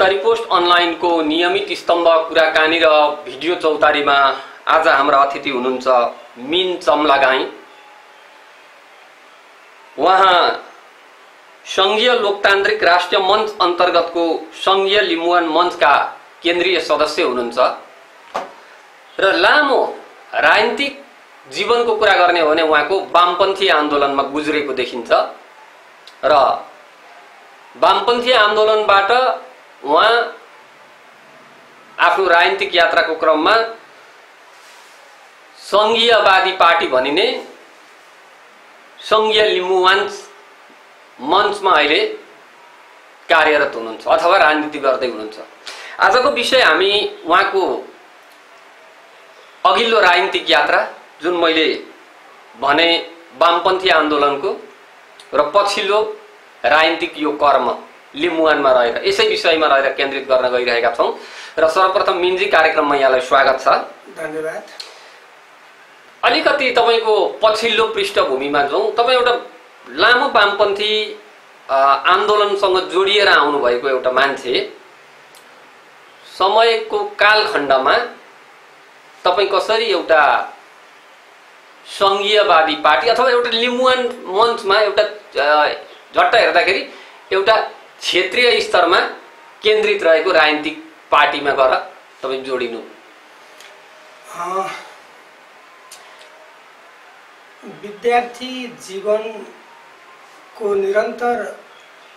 चौतारी post online को नियमित स्तम्भ कुराकानी र भिडियो चौतारीमा आज हाम्रा अतिथि हुनुहुन्छ मिन चम्लागाई। उहाँ संघीय लोकतान्त्रिक राष्ट्रिय मञ्च अन्तर्गतको संघीय लिम्बुवान मञ्चका केन्द्रीय सदस्य हुनुहुन्छ र लामो राजनीतिक जीवनको कुरा गर्ने हो भने उहाँको वामपन्थी आन्दोलनमा गुज्रेको देखिन्छ र वामपन्थी आन्दोलनबाट उहाँ आफ्नो राजनीतिक यात्राको क्रममा संघीयवादी पार्टी भनिने संघीय लिम्बुवान मञ्चमा अहिले कार्यरत हुनुहुन्छ अथवा राजनीति गर्दै हुनुहुन्छ। आजको विषय हामी उहाँको अघिल्लो राजनीतिक यात्रा जुन मैले भने वामपन्थी आन्दोलनको र पछिल्लो राजनीतिक यो कर्म लिम्बुवानमा रहेर यसै विषयमा रहेर केन्द्रित गर्न गइरहेका छौं र सर्वप्रथम मिनजी कार्यक्रममा यहाँलाई स्वागत छ। धन्यवाद। अलिकति तपाईको पछिल्लो पृष्ठभूमिमा जाउँ। तपाई एउटा लामो वामपन्थी आन्दोलनसँग जोडिएर आउनु भएको एउटा मान्छे, समयको कालखण्डमा तपाई कसरी एउटा संघीयवादी पार्टी अथवा एउटा लिम्बुवान मञ्चमा एउटा झट्ट हेर्दाखेरि एउटा क्षेत्रीय स्तरमा केन्द्रित रहेको राजनीतिक पार्टीमा गएर तपाई जोडिनु? विद्यार्थी जीवनको निरन्तर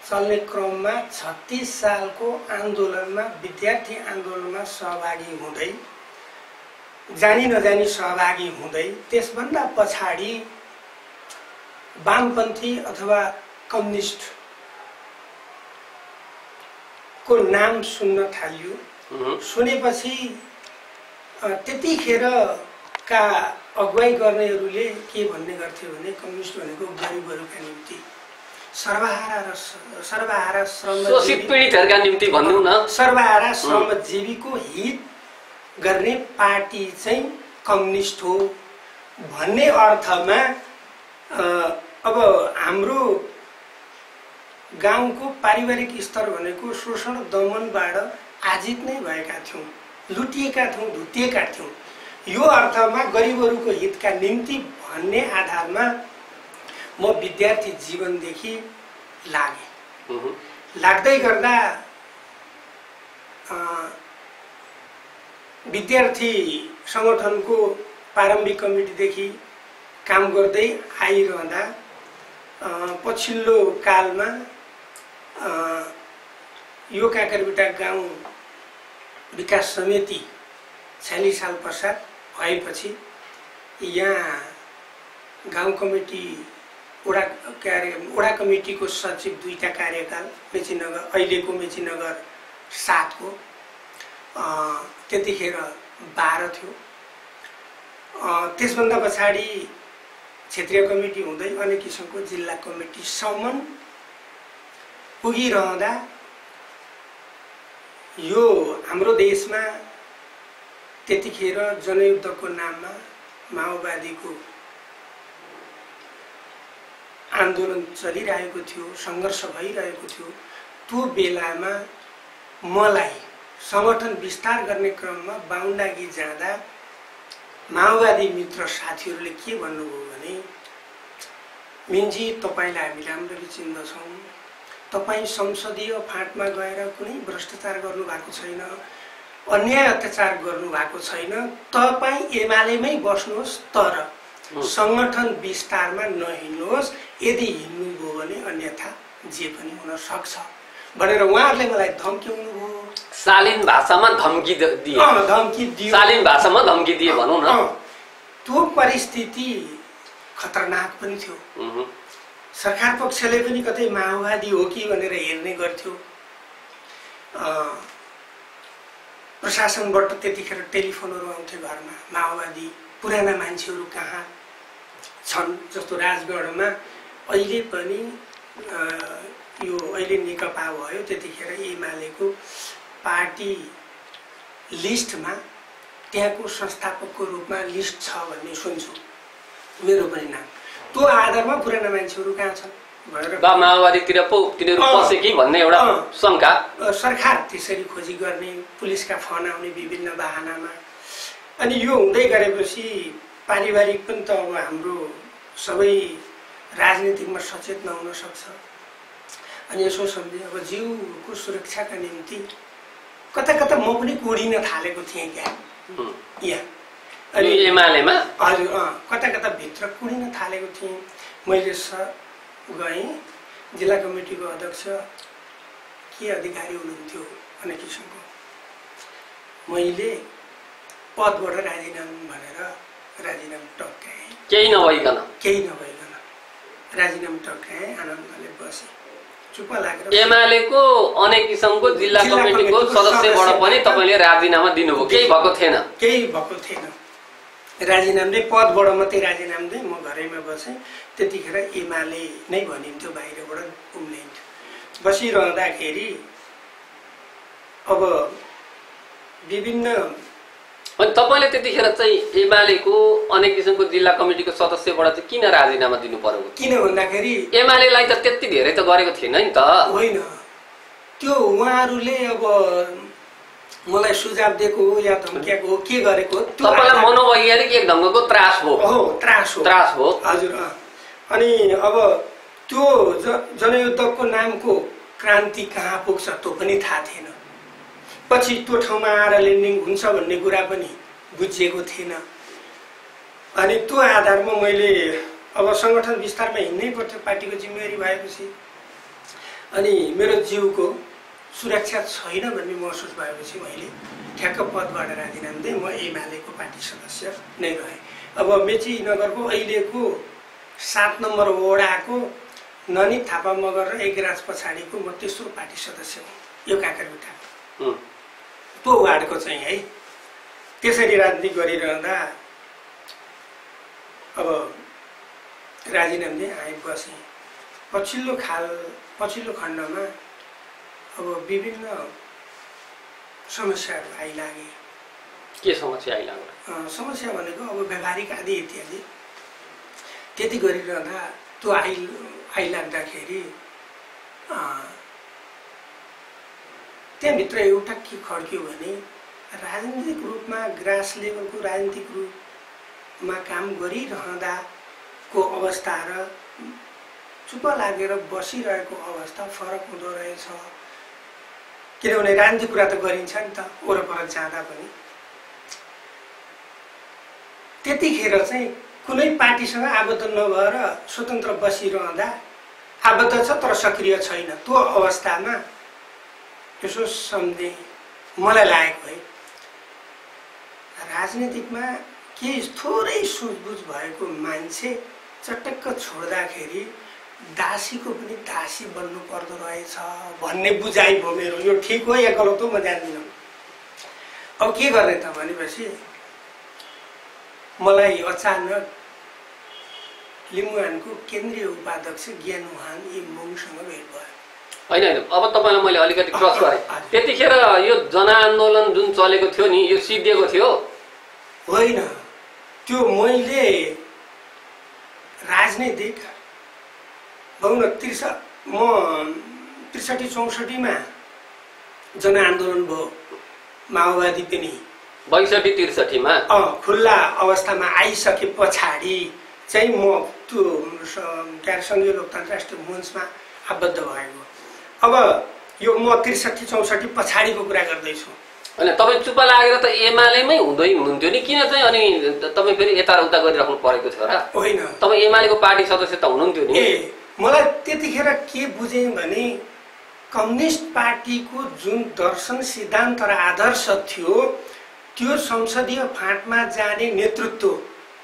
चल्ने क्रममा 36 सालको आन्दोलनमा विद्यार्थी आन्दोलनमा सहभागी हुँदै जानी नजानी सहभागी हुँदै त्यसभन्दा पछाडि वामपन्थी अथवा कम्युनिस्ट को नाम सुन्न थालियो। सुनेपछि त्यतिखेरका अगुवाई गर्नेहरूले के भन्ने गर्थे भने कम्युनिस्ट भनेको गरिबहरूका निम्ति सर्वहारा शोषित पीडितहरूका निम्ति भन्नु न, सर्वहारा श्रमजीवीको हित गर्ने पार्टी चाहिँ कम्युनिस्ट हो भन्ने अर्थमा अब हाम्रो गाउँको पारिवारिक स्तर भनेको शोषण दमनबाट आजित नै भएका थियौं, लुटिएका थियौं, धुतिएका थियौं। यो अर्थमा गरिबहरूको हितका निम्ति भन्ने आधारमा म विद्यार्थी जीवनदेखि लागे। लाग्दै गर्दा विद्यार्थी संगठनको प्रारम्भिक कमिटीदेखि काम गर्दै आइरहँदा पछिल्लो कालमा यो काकरबिटा गाउँ विकास समिति 46 साल पश्चात भएपछि यहाँ गाउँ कमिटी वडा कमिटीको सचिव 2टा कार्यकाल मेचीनगर, अहिलेको मेचीनगर 7 को त्यतिखेर 12 थियो। त्यसभन्दा पछाडि क्षेत्रीय कमिटी हुँदै अनेक किसिमको जिल्ला कमिटीसम्म पुगिरहँदा यो हाम्रो देशमा त्यतिखेर जनयुद्धको नाममा माओवादीको आन्दोलन चलिरहेको थियो, संघर्ष भइरहेको थियो। त्यो बेलामा मलाई संगठन विस्तार गर्ने क्रममा बाहुनडाँगी जाँदा माओवादी मित्र साथीहरूले के भन्नुभयो भने, मिनजी तपाईलाई हामी राम्ररी चिन्दछौं, तपाई संसदीय फाँटमा गएर कुनै भ्रष्टाचार गर्नु भएको छैन, अन्याय अत्याचार गर्नु भएको छैन, तपाई एमालेमै बस्नुहोस् तर संगठन विस्तारमा नहिँड्नुहोस्, यदि हिँड्नुभयो भने अन्यथा जे पनि हुन सक्छ भनेर उहाँहरूले मलाई धम्क्याउनु भयो। शालीन भाषामा धम्की दिए। धम्की दिए, शालीन भाषामा धम्की दिए भनौं न। त्यो परिस्थिति खतरनाक पनि थियो। सरकार पक्षले पनि कतै माओवादी हो कि भनेर हेर्ने गर्थ्यो। प्रशासनबाट त्यतिखेर टेलिफोनहरू आउँथे घरमा, माओवादी पुराना मान्छेहरू कहाँ छन्, जस्तो राजगढमा अहिले पनि यो अहिले नेकपा भयो, त्यतिखेर एमालेको पार्टी लिस्टमा त्यहाँको संस्थापकको रूपमा लिस्ट छ भन्ने सुन्छु, मेरो पनि नाम। त्यो आधारमा पुराना मान्छेहरू कहाँ छन् भएर बा माओवादीतिर पो तिनीहरू पसे कि भन्ने एउटा शङ्का। सरकार त्यसरी खोजी गर्ने, पुलिसका फोन आउने विभिन्न बाहनामा। अनि यो हुँदै गरेपछि पारिवारिक पनि त अब हाम्रो सबै राजनीतिकमा सचेत नहुन सक्छ। अनि यसो सम्झेँ अब जीवको सुरक्षाका निम्ति कता कता म पनि कोडिन थालेको थिएँ क्या यहाँ। अनि एमालेमा हजुर कता कता भित्र कुडिन थालेको थिएँ। मैले गएँ, जिल्ला कमिटीको अध्यक्ष के अधिकारी हुनुहुन्थ्यो भन्ने किसिमको, मैले पदबाट राजीनामा भनेर राजीनामा टक्काएँ। केही नभइकन राजीनामा टक्काएँ, आनन्दले बसेँ, चुप लागेर। एमालेको अनेक किसिमको जिल्ला कमिटीको सदस्यबाट पनि तपाईँले राजीनामा दिनुभयो? केही भएको थिएन। राजीनामा पदबाट मात्रै राजीनामा दिएँ, म घरैमा बसेँ। त्यतिखेर एमाले नै भनिन्थ्यो, बाहिरबाट उम्लिन्थ्यो। बसिरहँदाखेरि अब विभिन्न अनि तपाईँले त्यतिखेर चाहिँ एमालेको अनेक किसिमको जिल्ला कमिटीको सदस्यबाट चाहिँ किन राजीनामा दिनु पर्यो? किन भन्दाखेरि एमालेलाई त त्यति धेरै त गरेको थिएन नि त। होइन, त्यो उहाँहरूले अब मलाई सुझाव दिएको हो या धम्किएको हो, के गरेको, तपाईँलाई मनोवैज्ञानिक एक ढङ्गको त्रास हो। हजुर। अनि अब त्यो जनयुद्धको नामको क्रान्ति कहाँ पुग्छ त्यो पनि थाहा थिएन। पछि त्यो ठाउँमा आएर ल्यान्डिङ हुन्छ भन्ने कुरा पनि बुझिएको थिएन। अनि त्यो आधारमा मैले अब सङ्गठन विस्तारमा हिँड्नै पर्थ्यो पार्टीको जिम्मेवारी भएपछि। अनि मेरो जीवको सुरक्षा छैन भन्ने महसुस भएपछि मैले ठ्याक्क पदबाट राजीनामा दिएँ। म एमालेको पार्टी सदस्य नै रहेँ। अब मेची नगरको अहिलेको 7 नम्बर वडाको ननी थापा मगर र एकराज पछाडिको म तेस्रो पार्टी सदस्य हुँ, यो काँकरबिटाको त्यो वार्डको चाहिँ है। त्यसरी राजनीति गरिरहँदा अब राजीनामा दिएँ, आइ बसेँ। पछिल्लो खण्डमा अब विभिन्न समस्याहरू आइलागे। के समस्या आइलाग्यो? समस्या भनेको अब व्यावहारिक आदि इत्यादि। त्यति गरिरहँदा त्यो आइलाग्दाखेरि त्यहाँभित्र एउटा के खड्क्यो भने राजनीतिक रूपमा ग्रास लेभलको राजनीतिक रूपमा काम गरिरहँदाको अवस्था र चुप लागेर बसिरहेको अवस्था फरक हुँदो रहेछ। किनभने राजनीतिक कुरा त गरिन्छ नि त वरपर जाँदा पनि। त्यतिखेर चाहिँ कुनै पार्टीसँग आबद्ध नभएर स्वतन्त्र बसिरहँदा आबद्ध छ तर सक्रिय छैन, त्यो अवस्थामा यसो सम्झेँ, मलाई लागेको है राजनीतिकमा के थोरै सुझबुझ भएको मान्छे चटक्क छोड्दाखेरि दासीको पनि दासी बन्नु पर्दो रहेछ भन्ने बुझाइ भयो मेरो। यो ठिक हो या गलत हो म जान्दिनँ। अब के गर्ने त भनेपछि मलाई अचानक लिम्बुवानको केन्द्रीय उपाध्यक्ष ज्ञानुहान इम्बुङसँग भेट भयो। होइन, अब तपाईँलाई मैले अलिकति क्रस गरेँ। त्यतिखेर यो जनआन्दोलन जुन चलेको थियो नि, यो सिद्धिएको थियो? होइन, त्यो मैले राजनीतिक भनौँ न 63-64मा जनआन्दोलन भयो, माओवादी पनि 62-63मा खुल्ला अवस्थामा आइसके पछाडि चाहिँ म त्यो संघीय लोकतन्त्र राष्ट्रिय मञ्चमा आबद्ध भएको। अब यो म 63-64 पछाडिको कुरा गर्दैछु। अनि तपाईँ चुप लागेर त एमालेमै हुनुहुन्थ्यो नि, किन चाहिँ अनि तपाईँ फेरि यताउता गरिराख्नु परेको थियो र? होइन, तपाईँ एमालेको पार्टी सदस्य त हुनुहुन्थ्यो नि। मलाई त्यतिखेर के बुझेँ भने कम्युनिस्ट पार्टीको जुन दर्शन सिद्धान्त र आदर्श थियो त्यो संसदीय फाँटमा जाने नेतृत्व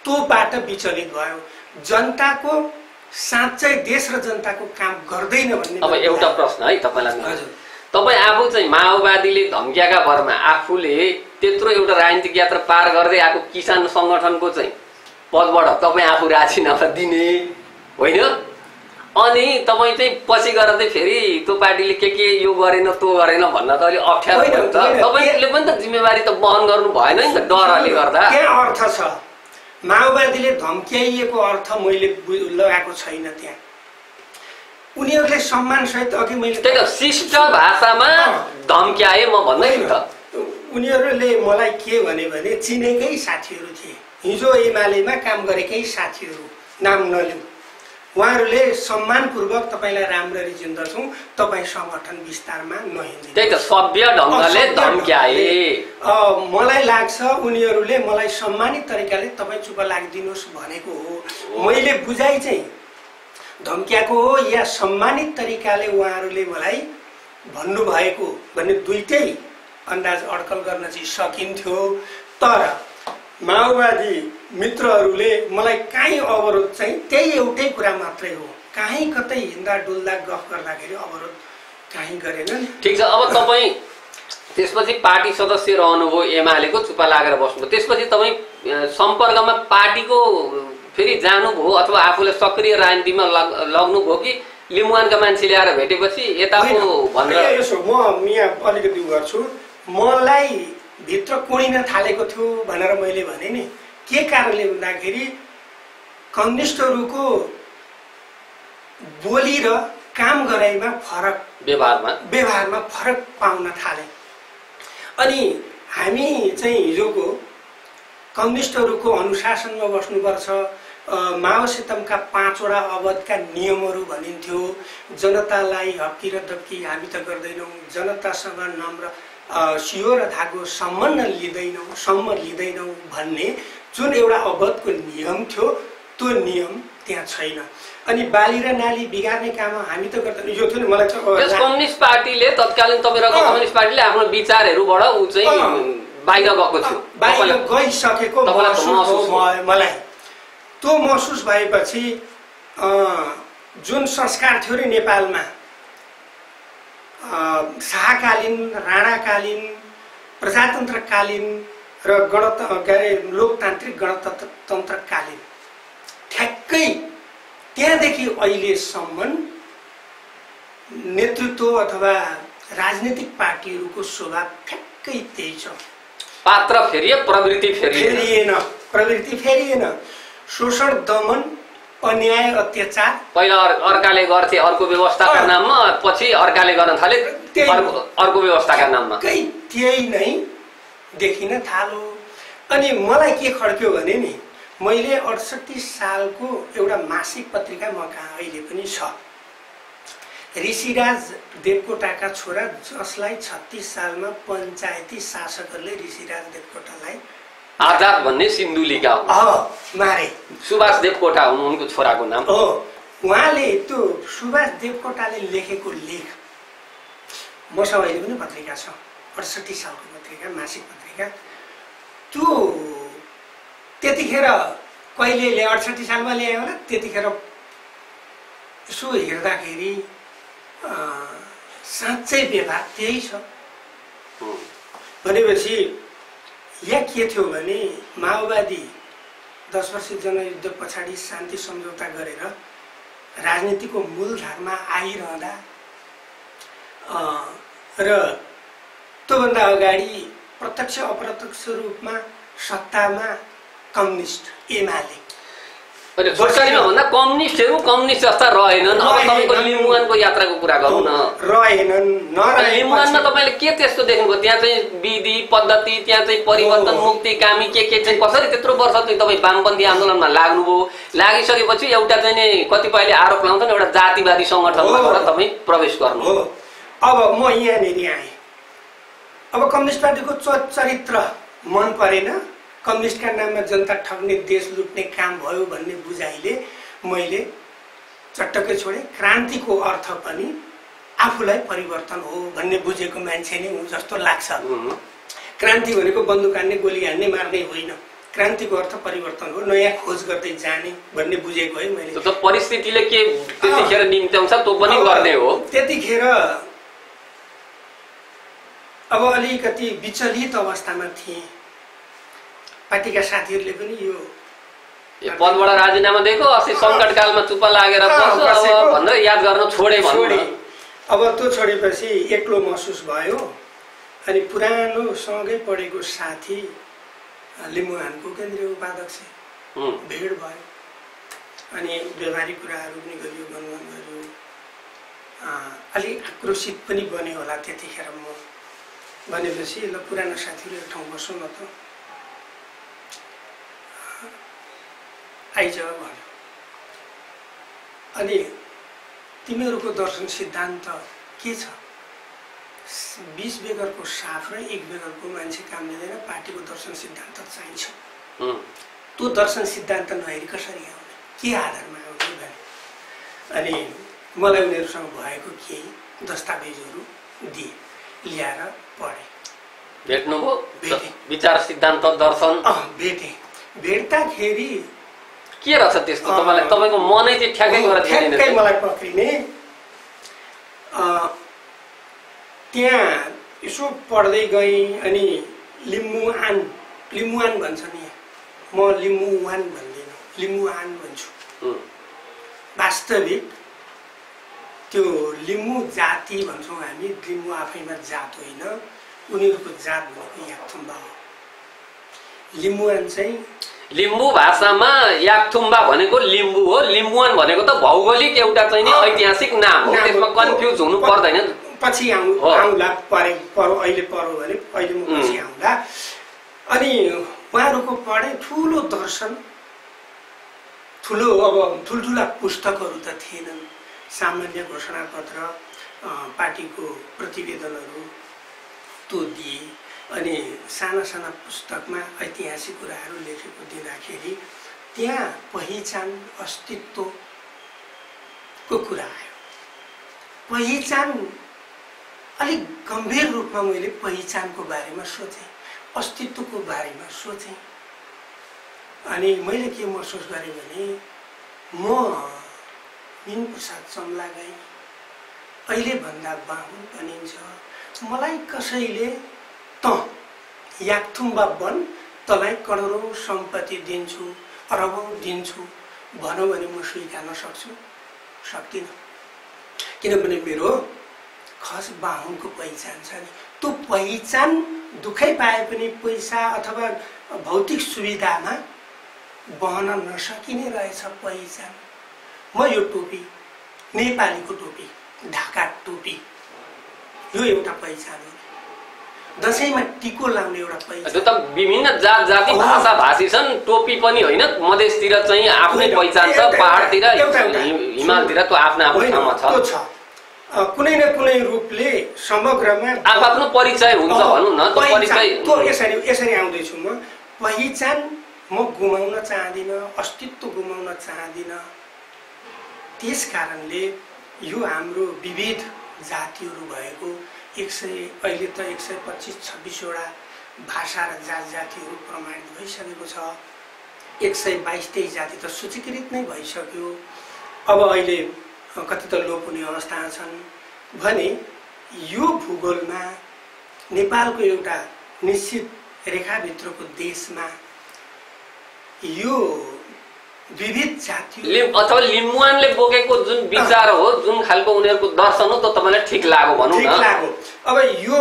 त्योबाट विचलित भयो। जनताको साँच्चै देश र जनताको काम गर्दैन भन्ने। अब एउटा प्रश्न है तपाईँलाई, तपाईँ आफू चाहिँ माओवादीले धम्किएका भरमा आफूले त्यत्रो एउटा राजनीतिक यात्रा पार गर्दै आएको किसान सङ्गठनको चाहिँ पदबाट तपाईँ आफू राजीनामा दिने होइन? अनि तपाईँ चाहिँ पछि गएर चाहिँ फेरि त्यो पार्टीले के यो गरेन त्यो गरेन भन्न त अलिक अप्ठ्यारो भयो नि त। तपाईँले पनि त जिम्मेवारी त वहन गर्नु भएन नि त डरले गर्दा। के अर्थ छ? माओवादीले धम्क्याइएको अर्थ मैले लगाएको छैन। त्यहाँ उनीहरूले सम्मानसहित अघि मैले त्यही त शिष्ट भाषामा धम्क्याए म भन्दै छु त। उनीहरूले मलाई के भने चिनेकै साथीहरू थिए, हिजो एमालेमा काम गरेकै साथीहरू, नाम नलिउँ। उहाँहरूले सम्मानपूर्वक तपाईँलाई राम्ररी चिन्दछौँ, तपाईँ सङ्गठन विस्तारमा नहिँड्नु। त्यही त सभ्य ढङ्गले धम्क्याए। मलाई लाग्छ उनीहरूले मलाई सम्मानित तरिकाले तपाईँ चुप लागिदिनुहोस् भनेको हो। मैले बुझाइ चाहिँ धम्क्याएको हो या सम्मानित तरिकाले उहाँहरूले मलाई भन्नुभएको भन्ने दुईटै अन्दाज अड्कल गर्न चाहिँ सकिन्थ्यो। तर माओवादी मित्रहरूले मलाई काहीँ अवरोध चाहिँ त्यही एउटै कुरा मात्रै हो, काहीँ कतै हिँड्दा डुल्दा गफ गर्दाखेरि अवरोध काहीँ गरेनन्। ठिक छ, अब तपाईँ त्यसपछि पार्टी सदस्य रहनुभयो, एमालेको चुप्पा लागेर बस्नुभयो, त्यसपछि तपाईँ सम्पर्कमा पार्टीको फेरि जानुभयो अथवा आफूले सक्रिय राजनीतिमा लग्नुभयो कि लिम्बुवानका मान्छे ल्याएर भेटेपछि यताको भनेर? यसो म यहाँ अलिकति गर्छु, मलाई भित्र कुडिन थालेको थियो भनेर मैले भने नि। के कारणले भन्दाखेरि कम्युनिस्टहरूको बोली र काम गराइमा फरक, व्यवहारमा फरक पाउन थाले। अनि हामी चाहिँ हिजोको कम्युनिस्टहरूको अनुशासनमा बस्नुपर्छ, माओ सितमका 5 वटा अवधिका नियमहरू भनिन्थ्यो। जनतालाई हप्की र धप्की हामी त गर्दैनौँ, जनतासँग नम्र सियो र धागो सम्म लिँदैनौँ भन्ने जुन एउटा अवधको नियम थियो, त्यो नियम त्यहाँ छैन। अनि बाली र नाली बिगार्ने काम हामी त गर्दैनौँ। यो थियो नि मलाई चाहिँ कम्युनिस्ट पार्टीले तत्कालीन तपाईँहरूको कम्युनिस्ट पार्टीले आफ्नो विचारहरूबाट ऊ चाहिँ बाहिर गएको थियो, बाहिर गइसकेको मलाई त्यो महसुस भएपछि जुन संस्कार थियो नि नेपालमा, शाहकालीन, राणाकालीन, प्रजातन्त्रकालीन र लोकतान्त्रिक गणतन्त्रकालीन, ठ्याक्कै त्यहाँदेखि अहिलेसम्म नेतृत्व अथवा राजनीतिक पार्टीहरूको स्वभाव ठ्याक्कै त्यही छ। पात्र फेरिए, प्रवृत्ति फेरिएन। शोषण, दमन, अन्याय, अत्याचार पहिला अर्काले गर्थे अर्को व्यवस्थाका नाममा, पछि अर्काले गर्न थाले अर्को व्यवस्थाका नाममा, त्यही नै देखिन थाल्यो। अनि मलाई के खड्क्यो भने नि, मैले 68 सालको एउटा मासिक पत्रिका म कहाँ अहिले पनि छ, ऋषिराज देवकोटाका छोरा, जसलाई 36 सालमा पञ्चायती शासकहरूले ऋषिराज देवकोटालाई आजाद भन्ने सिन्धुलीका मारे। सुभाष देवकोटा हुनु उनको छोराको नाम हो। उहाँले त्यो सुभाष देवकोटाले लेखेको लेख मसँग अहिले पनि पत्रिका छ, 68 सालको पत्रिका, मासिक पत्रिका। त्यो त्यतिखेर कहिलेले 68 सालमा ल्यायो होला, त्यतिखेर यसो हेर्दाखेरि साँच्चै व्यवहार त्यही छ। भनेपछि यहाँ के थियो भने माओवादी 10 वर्ष जनयुद्ध पछाडि शान्ति सम्झौता गरेर राजनीतिको मूलधारमा आइरहँदा र त्योभन्दा अगाडि प्रत्यक्ष अप्रत्यक्ष रूपमा सत्तामा कम्युनिस्ट एमाले, छोटकरीमा भन्दा कम्युनिस्टहरू कम्युनिस्ट जस्ता रहेनन्। अब तपाईँको लिम्बुवानको यात्राको कुरा गरौँ न। रहेनन्। लिम्बुवानमा तपाईँले के त्यस्तो देख्नुभयो? त्यहाँ चाहिँ विधि पद्धति, त्यहाँ चाहिँ परिवर्तन मुक्तिकामी के चाहिँ कसरी त्यत्रो वर्ष चाहिँ तपाईँ वामपन्थी आन्दोलनमा लाग्नुभयो? लागिसकेपछि एउटा चाहिँ कतिपयले आरोप लाउँछन् एउटा जातिवादी सङ्गठनबाट तपाईँ प्रवेश गर्नु हो। अब म यहाँनिर आएँ, अब कम्युनिस्ट पार्टीको चरित्र मन परेन, कम्युनिस्टका नाममा जनता ठग्ने, देश लुट्ने काम भयो भन्ने बुझाइले मैले चट्टकै छोडे। क्रान्तिको अर्थ पनि आफूलाई परिवर्तन हो भन्ने बुझेको मान्छे नै हुँ जस्तो लाग्छ। क्रान्ति भनेको बन्दुक हान्ने, गोली हान्ने, मार्ने होइन। क्रान्तिको अर्थ परिवर्तन हो, नयाँ खोज गर्दै जाने भन्ने बुझेको है मैले। त परिस्थितिले के त्यतिखेर निम्त्याउँछ त्यो पनि गर्ने हो। त्यतिखेर अब अलिकति विचलित अवस्थामा थिएँ। पार्टीका साथीहरूले पनि यो पदबाट राजीनामा दिएको, अस्ति सङ्कटकालमा चुप्पा लागेर बस्यो भनेर याद गर्न छोडे। अब त्यो छोडेपछि एक्लो महसुस भयो। अनि पुरानो सँगै पढेको साथी लिम्बुवानको केन्द्रीय उपाध्यक्ष भेट भयो। अनि व्यवहारिक कुराहरू पनि गरियो, मनोरञ्जन गरियो। अलि आक्रोशित पनि बन्यो होला त्यतिखेर म भनेपछि ल पुरानो साथीहरू एक ठाउँ बसौँ न त आइज भन्यो। अनि तिमीहरूको दर्शन सिद्धान्त के छ? 20 बेगरको साफ र 1 बेगरको मान्छे काम लिँदैन, पार्टीको दर्शन सिद्धान्त चाहिन्छ। त्यो दर्शन सिद्धान्त नहेरी कसरी आउने, के आधारमा आउने भने अनि मलाई उनीहरूसँग भएको केही दस्तावेजहरू दिए, ल्याएर पढेँ। भेट्नुभयो? विचार सिद्धान्त दर्शन भेट्दाखेरि के रहेछ त्यस्तो? तपाईँलाई तपाईँको मनै चाहिँ ठ्याक्कै गरेर ठ्याक्कै मलाई पक्रिने। त्यहाँ यसो पढ्दै गएँ अनि लिम्बुवान भन्छ नि, म लिम्बुवान भन्दिनँ, लिम्बुवान भन्छु। वास्तविक त्यो लिम्बू जाति भन्छौँ हामी, लिम्बू आफैमा जात होइन, उनीहरूको जात भनेको याकथुम्बा हो। लिम्बुवान चाहिँ लिम्बू भाषामा याकथुम्बा भनेको लिम्बू हो, लिम्बुवान भनेको त भौगोलिक एउटा चाहिँ नि ऐतिहासिक नाम हो, त्यसमा कन्फ्युज हुनु पर्दैन। पछि आउँला अहिले पढौँ भने अहिले म पछि आउँला। अनि उहाँहरूको पढे ठुलो दर्शन, ठुलो अब ठुल्ठुला पुस्तकहरू त थिएनन्, सामान्य घोषणापत्र, पार्टीको प्रतिवेदनहरू त्यो दिए। अनि साना साना पुस्तकमा ऐतिहासिक कुराहरू लेखेको दिँदाखेरि त्यहाँ पहिचान अस्तित्वको कुरा आयो। पहिचान अलिक गम्भीर रूपमा मैले पहिचानको बारेमा सोचेँ, अस्तित्वको बारेमा सोचेँ। अनि मैले के महसुस गरेँ भने म मिनप्रसाद चम्लागाई अहिले भन्दा बाहुन बनिन्छ, मलाई कसैले त याकथुम्बा बन, तँलाई करोडौँ सम्पत्ति दिन्छु, अरबौँ दिन्छु भनौँ भने म स्वीकार्न सक्छु? सक्दिनँ, किनभने मेरो खस बाहुनको पहिचान छ नि। त्यो पहिचान दुःखै पाए पनि पैसा अथवा भौतिक सुविधामा बहन नसकिने रहेछ पहिचान। म यो टोपी, नेपालीको टोपी, ढाका टोपी, यो एउटा पहिचान हो। दसैँमा टिको लाउने एउटा पहिचान। त्यो त विभिन्न जात जाति भाषा भाषी छन्, टोपी पनि होइन। मधेसतिर चाहिँ आफ्नै पहिचान छ, पहाडतिर हिमालतिर त्यो आफ्नो आफ्नो ठाउँमा छ। कुनै न कुनै रूपले समग्रमा आफ्नो परिचय हुन्छ भनौँ न। यसरी आउँदैछु म। पहिचान म गुमाउन चाहदिनँ, अस्तित्व गुमाउन चाहदिनँ। त्यस कारणले यो हाम्रो विविध जातिहरू भएको 100 अहिले त 125-26वटा भाषा र जातिहरू प्रमाणित भइसकेको छ। 122-23 जाति त सूचीकृत नै भइसक्यो। अब अहिले कति त लोप हुने अवस्थामा छन् भने यो भूगोलमा नेपालको एउटा निश्चित रेखाभित्रको देशमा यो विविध जाति अथवा लिम्बुवानले बोकेको जुन विचार हो, जुन खालको उनीहरूको दर्शन हो, त तपाईँलाई ठिक लाग्यो भनौँ न। ठिक लाग्यो। अब यो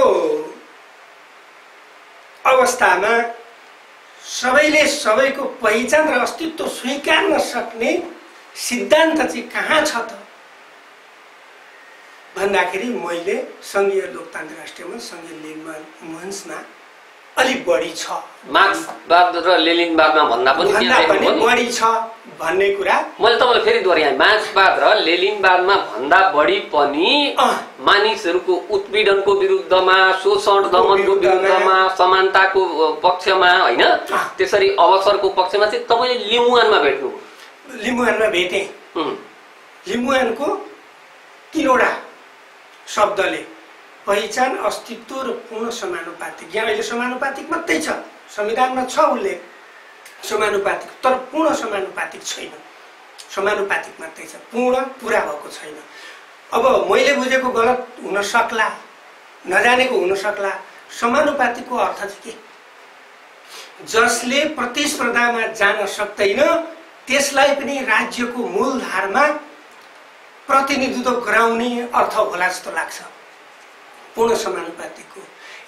अवस्थामा सबैले सबैको पहिचान र अस्तित्व स्वीकार्न सक्ने सिद्धान्त चाहिँ कहाँ छ त भन्दाखेरि मैले सङ्घीय लोकतान्त्रिक राष्ट्रियमा, सङ्घीय लिम्बुवान मञ्चमा अलिक बढी छ। मार्क्सवाद र लेनिनवादमा भन्दा पनि बढी छ भन्ने कुरा मैले तपाईँलाई फेरि दोहोऱ्याएँ। मार्क्सवाद र लेनिनवादमा भन्दा बढी पनि मानिसहरूको उत्पीडनको विरुद्धमा, शोषण दमनको विरुद्धमा, समानताको पक्षमा होइन, त्यसरी अवसरको पक्षमा चाहिँ तपाईँले लिम्बुवानमा भेट्नु? लिम्बुवानमा भेटेँ। लिम्बुवानको 3वटा शब्दले पहिचान, अस्तित्व र पूर्ण समानुपातिक। यहाँ अहिले समानुपातिक मात्रै छ, संविधानमा छ उल्लेख समानुपातिक, तर पूर्ण समानुपातिक छैन। समानुपातिक मात्रै छ, पूर्ण पुरा भएको छैन। अब मैले बुझेको गलत हुन सक्ला, नजानेको हुन सक्ला। समानुपातिकको अर्थ चाहिँ के? जसले प्रतिस्पर्धामा जान सक्दैन त्यसलाई पनि राज्यको मूलधारमा प्रतिनिधित्व गराउने अर्थ होला जस्तो लाग्छ पूर्ण समानुपातिकको।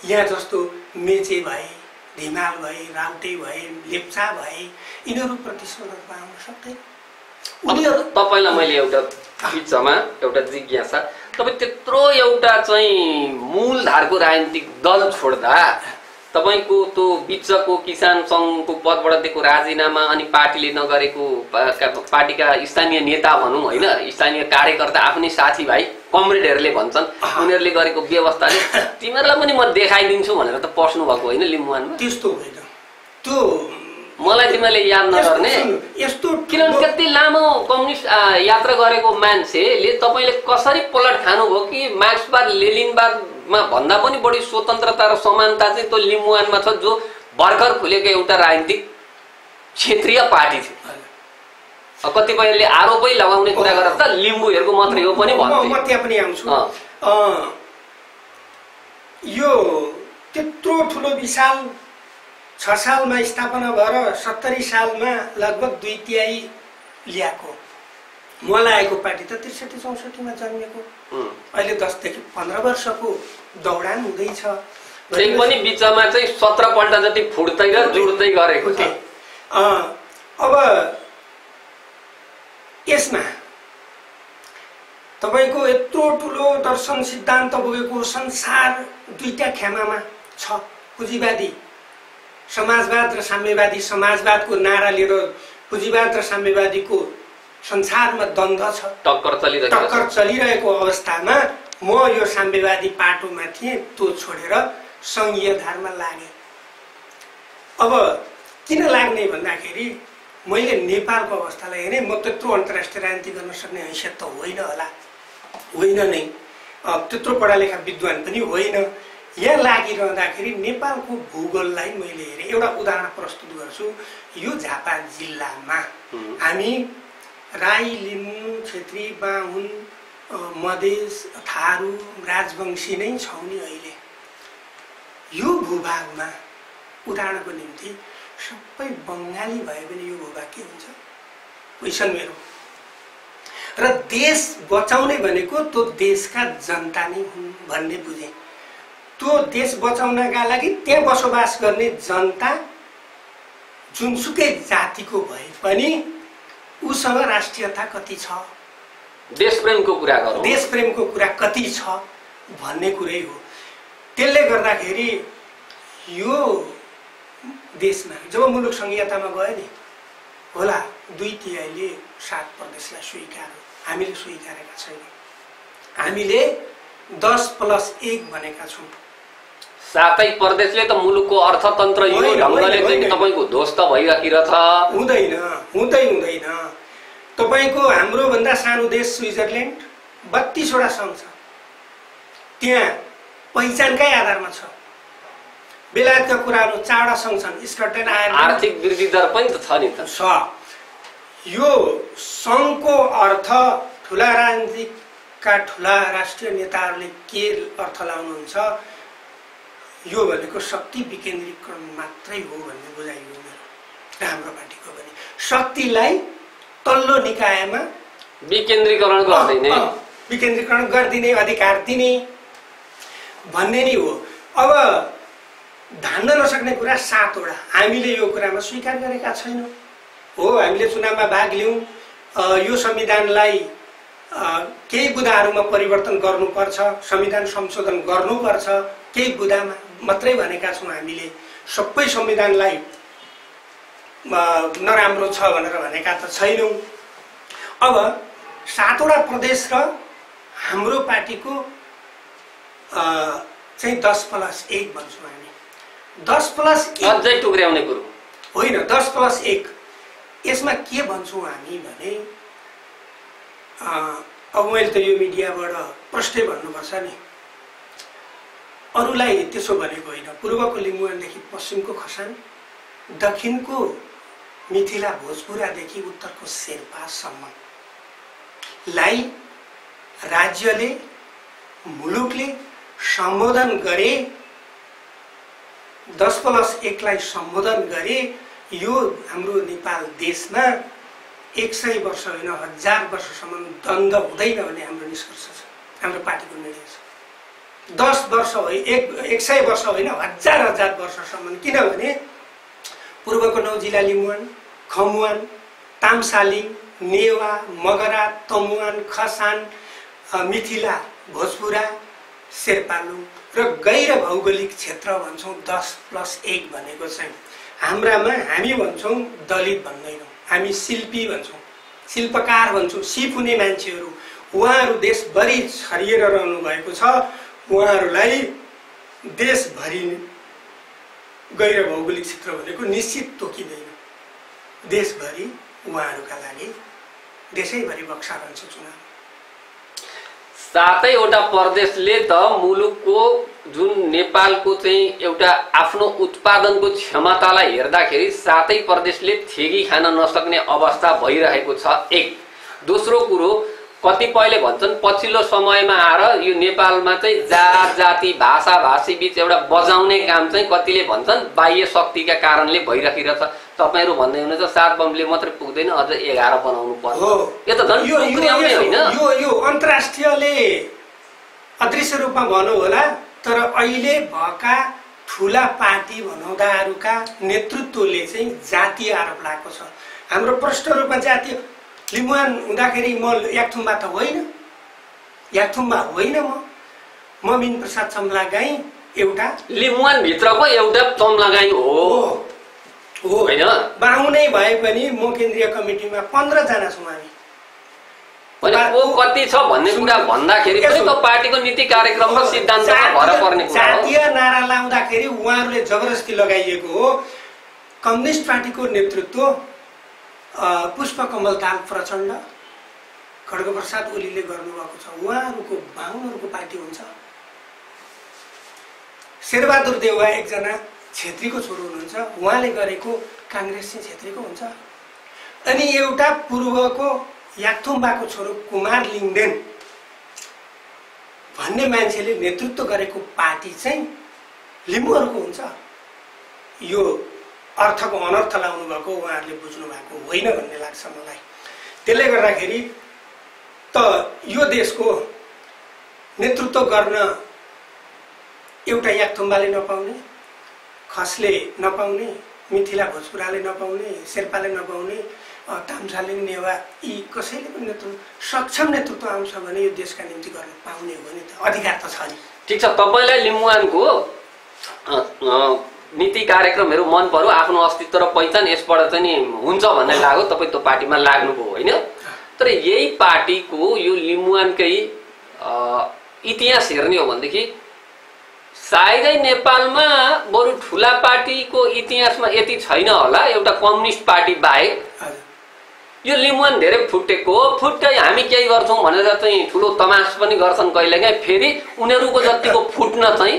यहाँ जस्तो मेचे भए, धिमाल भए, राउटे भए, लेप्चा भए, यिनीहरू प्रतिस्पर्धामा आउन सक्दैन। तपाईँलाई मैले एउटा बिचमा एउटा जिज्ञासा, तपाईँ त्यत्रो एउटा चाहिँ मूलधारको राजनीतिक दल छोड्दा तपाईको त्यो बिचको किसान सङ्घको पदबाट दिएको राजीनामा अनि पार्टीले नगरेको पार्टीका स्थानीय नेता भनौँ होइन, स्थानीय कार्यकर्ता आफ्नै साथीभाइ कमरेडहरूले भन्छन् उनीहरूले गरेको व्यवस्थाले तिमीहरूलाई पनि म देखाइदिन्छु भनेर त पस्नु भएको होइन लिम्बुवानमा? त्यस्तो होइन, त्यो मलाई तिमीले याद नगर्ने यस्तो, किनभने त्यति लामो कम्युनिस्ट यात्रा गरेको मान्छेले तपाईँले कसरी पलट खानुभयो कि मार्क्सवाद लेनिनवादमा भन्दा पनि बढी स्वतन्त्रता र समानता चाहिँ त्यो लिम्बुवानमा छ, जो भर्खर खुलेको एउटा राजनीतिक क्षेत्रीय पार्टी थियो। कतिपयले आरोपै लगाउने कुरा गरेर त लिम्बूहरूको मात्रै हो पनि भन्थे। म त्यहाँ पनि आउँछु। यो त्यत्रो ठुलो विशाल 6 सालमा स्थापना भएर 70 सालमा लगभग 2/3 ल्याएको मलाई आएको पार्टी त 63-64 मा जन्मेको, अहिले 10 देखि 15 वर्षको दौडान हुँदैछ। त्यही पनि बिचमा चाहिँ 17 पल्ट जति फुट्दै र जुड्दै गरेको छ। अब यसमा तपाईको यत्रो ठुलो दर्शन सिद्धान्त बोकेको संसार दुईटा खेमामा छ, पुँजीवादी समाजवाद र साम्यवादी। समाजवादको नारा लिएर पुँजीवाद र साम्यवादीको संसारमा द्वन्द्व छ, टक्कर चलिरहेको अवस्थामा म यो साम्यवादी पाटोमा थिएँ, त्यो छोडेर सङ्घीय धारमा लागे। अब किन लाग्ने भन्दाखेरि मैले नेपालको अवस्थालाई हेरेँ। म त्यत्रो अन्तर्राष्ट्रिय राजनीति गर्न सक्ने हैसियत त होइन नै, त्यत्रो पढालेखा विद्वान पनि होइन। यहाँ लागिरहँदाखेरि नेपालको भूगोललाई मैले हेरेँ। एउटा उदाहरण प्रस्तुत गर्छु। यो झापा जिल्लामा हामी राई, लिम्बू, क्षेत्री, बाहुन, मधेस, थारू, राजवंशी नै छौँ नि अहिले। यो भूभागमा उदाहरणको निम्ति सबै बङ्गाली भयो भने यो भूभाग के हुन्छ? क्वेसन मेरो। र देश बचाउने भनेको त्यो देशका जनता नै हुन् भन्ने बुझेँ। त्यो देश बचाउनका लागि त्यहाँ बसोबास गर्ने जनता जुनसुकै जातिको भए पनि उसँग राष्ट्रियता कति छ, देशप्रेमको कुरा गरौँ, देशप्रेमको कुरा कति छ भन्ने कुरै हो। त्यसले गर्दाखेरि यो देशमा जब मुलुक सङ्घीयतामा गयो नि होला 2/3ले 7 प्रदेशलाई स्वीकार्यो, हामीले स्वीकारेका छैनौँ। हामीले 10+1 भनेका छौँ। 7 प्रदेशले त मुलुकको अर्थतन्त्र यो ढङ्गले चाहिँ तपाईँको ध्वस्त भइराखिरहेछ। हुँदैन। तपाईँको हाम्रो भन्दा सानो देश स्विजरल्यान्ड 32 वटा सङ्घ छ, त्यहाँ पहिचानकै आधारमा छ। बेलायतका कुराहरू 4 वटा सङ्घ छन्, स्कटल्यान्ड, आयरल्यान्ड। आर्थिक वृद्धि दर पनि त छ नि त। यो सङ्घको अर्थ ठुला राजनीतिका ठुला राष्ट्रिय नेताहरूले के अर्थ लाउनुहुन्छ, यो भनेको शक्ति विकेन्द्रीकरण मात्रै हो भन्ने बुझाइयो मेरो र हाम्रो पार्टीको पनि। शक्तिलाई तल्लो निकायमा विकेन्द्रीकरण गरिदिने अधिकार दिने भन्ने नै हो। अब धान्न नसक्ने कुरा 7 वटा हामीले यो कुरामा स्वीकार गरेका छैनौँ। हो, हामीले चुनावमा भाग लियौँ, यो संविधानलाई केही बुँदाहरूमा परिवर्तन गर्नुपर्छ, संविधान संशोधन गर्नुपर्छ, केही बुँदामा मात्रै भनेका छौँ हामीले। सबै संविधानलाई नराम्रो छ भनेर भनेका त छैनौँ। अब 7 वटा प्रदेश र हाम्रो पार्टीको चाहिँ 10+1 भन्छौँ हामी। 10+1 अझै टुक्र्याउने कुरो होइन, 10+1। यसमा के भन्छौँ हामी भने अब मैले त यो मिडियाबाट प्रष्टै भन्नुपर्छ नि, अरूलाई त्यसो भनेको होइन। पूर्वको लिम्बुवानदेखि पश्चिमको खसान, दक्षिणको मिथिला भोजपुरादेखि उत्तरको शेर्पासम्मलाई राज्यले, मुलुकले सम्बोधन गरे, 10+1लाई सम्बोधन गरे। यो हाम्रो नेपाल देशमा 100 वर्ष होइन 1000 वर्षसम्म द्वन्द्व हुँदैन भन्ने हाम्रो निष्कर्ष छ, हाम्रो पार्टीको निर्णय छ। 10 वर्ष होइन, 100 वर्ष होइन 1000 वर्षसम्म। किनभने पूर्वको 9 जिल्ला लिम्बुवान, खमुवान, तामसालिङ, नेवा, मगरा, तमुवान, खसान, मिथिला भोजपुरा, शेर्पालु र गैर भौगोलिक क्षेत्र भन्छौँ 10+1 भनेको चाहिँ हाम्रामा हामी भन्छौँ दलित भन्दैनौँ, हामी शिल्पी भन्छौँ, शिल्पकार भन्छौँ, सिप हुने मान्छेहरू उहाँहरू देशभरि छरिएर रहनु भएको छ। उहाँहरूलाई देशभरि गैर भौगोलिक क्षेत्र भनेको निश्चित तोकिँदैन, देशभरि उहाँहरूका लागि देशैभरि बक्सा रहन्छ चुनाव। 7वटा प्रदेशले त मुलुकको जुन नेपालको चाहिँ एउटा आफ्नो उत्पादनको क्षमतालाई हेर्दाखेरि 7 प्रदेशले थेगी खान नसक्ने अवस्था भइरहेको छ। एक दोस्रो कुरो, कतिपयले भन्छन् पछिल्लो समयमा आएर यो नेपालमा चाहिँ जात जाति भाषा भाषी बीच एउटा बजाउने काम चाहिँ कतिले भन्छन् बाह्य शक्तिका कारणले भइरहेको छ। तपाईहरु भन्दै हुनुहुन्छ 7 बमले मात्र पुग्दैन, अझ 11 बनाउनु पर्छ। यो त झन् पुर्याउने हैन। यो अन्तर्राष्ट्रियले अदृश्य रूपमा भनौँ होला, तर अहिले भएका ठुला पार्टी भनौँदाहरूका नेतृत्वले चाहिँ जातीय आरोप लागेको छ। हाम्रो प्रष्ट रूपमा जातीय लिम्बुवान हुँदाखेरि म याकथुमबाट होइन, याकथुममा होइन, म मिन प्रसाद चम्लागाई एउटा लिम्बुवान भित्रको एउटा चम्लागाई हो हैन। बाहुनै भए पनि म केन्द्रीय कमिटीमा 15 जना छौँ हामी। पनि को कति छ भन्ने कुरा भन्दाखेरि पनि त पार्टीको नीति कार्यक्रम र सिद्धान्तमा भर पर्ने कुरा हो। जातीय नारा लाउँदाखेरि उहाँहरूले जबरजस्ती लगाइएको हो। कम्युनिस्ट पार्टीको नेतृत्व पुष्पकमल दाहाल प्रचण्ड, खड्गप्रसाद ओलीले गर्नुभएको छ। उहाँहरूको बाहुनहरूको पार्टी हुन्छ। शेरबहादुर देउवा एकजना छेत्रीको छोरो हुनुहुन्छ, उहाँले गरेको काङ्ग्रेस चाहिँ छेत्रीको हुन्छ। अनि एउटा पूर्वको याकथुम्बाको छोरो कुमार लिङदेन भन्ने मान्छेले नेतृत्व गरेको पार्टी चाहिँ लिम्बुहरूको हुन्छ। यो अर्थको अनर्थ लाउनु भएको उहाँहरूले बुझ्नु भएको होइन भन्ने लाग्छ मलाई। त्यसले गर्दाखेरि त यो देशको नेतृत्व गर्न एउटा याकथुम्बाले नपाउने, खसले नपाउने, मिथिला भोजपुराले नपाउने, शेर्पाले नपाउने, ताम्सालिङ नेवा यी कसैले पनि नेतृत्व सक्षम नेतृत्व आउँछ भने यो देशका निम्ति गर्न पाउने हो भने त अधिकार त छ नि। ठिक छ, तपाईलाई लिम्बुवानको नीति कार्यक्रमहरू मन पर्यो, आफ्नो अस्तित्व र पहिचान यसबाट चाहिँ नि हुन्छ भन्ने लाग्यो, तपाईँ त्यो पार्टीमा लाग्नुभयो होइन। तर यही पार्टीको यो लिम्बुवानकै इतिहास हेर्ने हो भनेदेखि सायदै नेपालमा बरु ठुला पार्टीको इतिहासमा यति छैन होला, एउटा कम्युनिस्ट पार्टी बाहेक। यो लिम्बुवान धेरै फुटेको फुट्दै हामी केही गर्छौँ भनेर चाहिँ ठुलो तमास पनि गर्छन् कहिलेकाहीँ, फेरि उनीहरूको जतिको फुट्न चाहिँ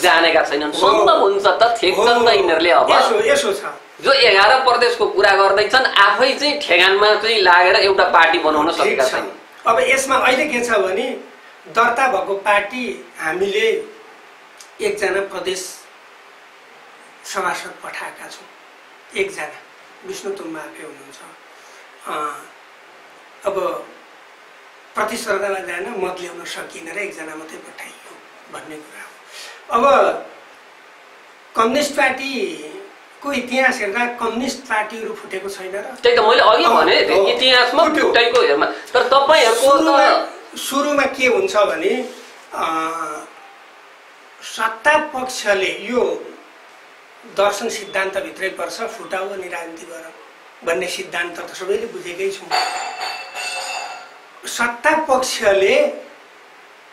जानेका छैनन्। सम्भव हुन्छ त ठेक्छन् त यिनीहरूले। अब यसो छ, जो 11 प्रदेशको कुरा गर्दैछन् आफै चाहिँ ठेगानमा चाहिँ लागेर एउटा पार्टी बनाउन सकेका छैन। अब यसमा अहिले के छ भने दर्ता भएको पार्टी हामीले एकजना प्रदेश सभासद पठाएका छौँ, एकजना विष्णु तुम्बाके हुनुहुन्छ। अब प्रतिस्पर्धामा जान मत ल्याउन सकिएन र एकजना मात्रै पठाइयो भन्ने कुरा हो। अब कम्युनिस्ट पार्टीको इतिहास हेर्दा कम्युनिस्ट पार्टीहरू फुटेको छैन र। त्यही त मैले अघि भने इतिहासमा फुटेको हेर्मा। तर तपाईहरुको त सुरुमा के हुन्छ भने सत्ता पक्षले यो दर्शन सिद्धान्तभित्रै पर्छ, फुटाउ अनि राजनीति गर भन्ने सिद्धान्त त सबैले बुझेकै छौँ। सत्ता पक्षले